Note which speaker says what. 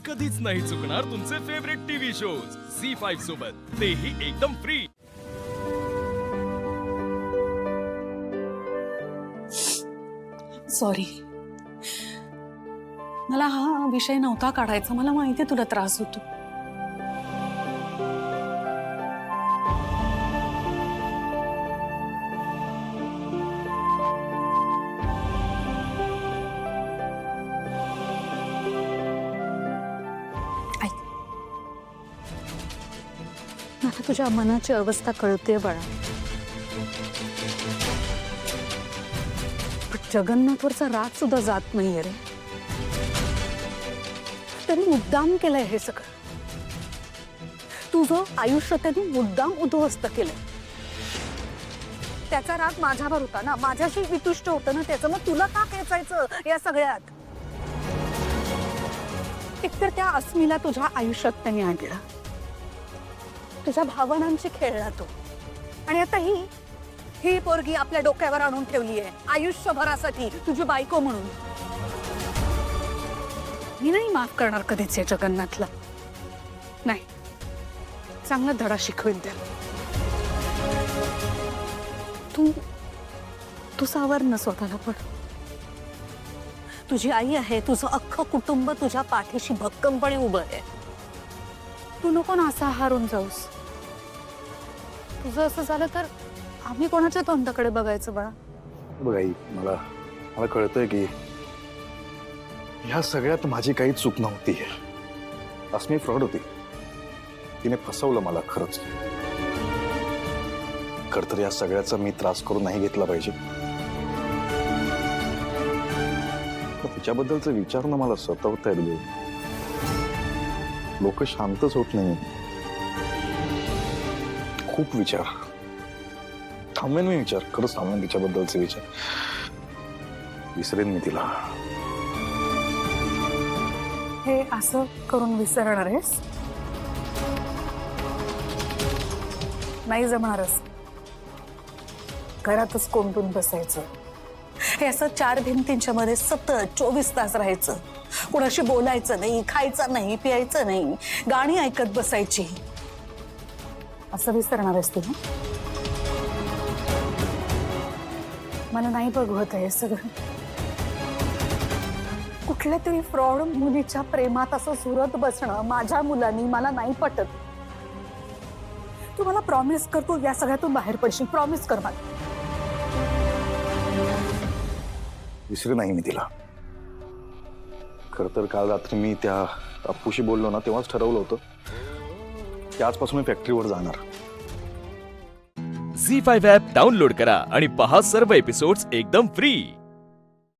Speaker 1: कधीच नाही चुकणार तुमचे फेवरेट टीव्ही शोज झी5 सोबत, तेही एकदम फ्री।
Speaker 2: सॉरी, मला हा विषय नव्हता काढायचा। मला माहिती तुला त्रास होतो। ऐक, मला तुझ्या मनाची अवस्था कळते बाळा, पण जगन्नाथवरचा राग सुद्धा जात नाहीये रे। त्यांनी मुद्दाम केलंय हे सगळं। तुझं आयुष्य त्यांनी मुद्दाम उद्ध्वस्त केलंय। त्याचा राग माझ्यावर होता ना, माझ्याशी वितुष्ट होतं ना त्याचं, मग तुला का खेचायचं या सगळ्यात? एकतर त्या अस्मीला तुझ्या आयुष्यात त्यांनी आणलं, तुझ्या भावनांची खेळला तो, आणि आता ही पोरगी आपल्या डोक्यावर आणून ठेवली आहे आयुष्यभरासाठी तुझी बायको म्हणून। मी नाही माफ करणार कधीच या जगन्नाथला, नाही। चांगला धडा शिकवेल त्याला। तू सावर न स्वतःला, पण तुझी आई आहे, तुझं अख्खं कुटुंब तुझ्या पाठीशी भक्कमपणे उभं आहे। तू नको ना असा हारून जाऊस। तुझं असं झालं तर आम्ही कोणाच्या तोंडाकडे बघायचं बाळा?
Speaker 3: बघ आई, मला कळतंय की ह्या सगळ्यात माझी काही चूक नव्हती। अस्मी फ्रॉड होती, तिने फसवलं मला खरंच। खर तर या सगळ्याचा मी त्रास करून नाही घेतला पाहिजे। तिच्याबद्दलचा विचार ना मला सतावतायत। लोक शांतच होत नाही, खूप विचार। थांबेन मी विचार, खरंच थांबेन तिच्याबद्दलचे विचार, विसरेन मी तिला।
Speaker 2: हे असं करून विसरणार आहेस? नाही जमणारच। घरातच कोंडून बसायचं, हे असं चार भिंतींच्या मध्ये सतत 24 तास राहायचं, कोणाशी बोलायचं नाही, खायचं नाही, प्यायचं नाही, गाणी ऐकत बसायची, असं विसरणार आहेस तू ना? मला नाही बघवत आहे सगळं। कुठल्या तरी फ्रॉड मुलीच्या प्रेमात असं झुरत बसणं माझ्या मुलांनी मला नाही पटत। तू मला प्रॉमिस कर, तू या सगळ्यातून बाहेर पडशील, प्रॉमिस कर मला।
Speaker 3: विसरे नाही मी तिला। खर तर काल रात्री मी त्या अप्पूशी बोललो ना, तेव्हाच ठरवलं होतं की आजपासून मी फॅक्टरीवर जाणार।
Speaker 1: झी5 ॲप डाउनलोड करा आणि पहा सर्व एपिसोड्स एकदम फ्री।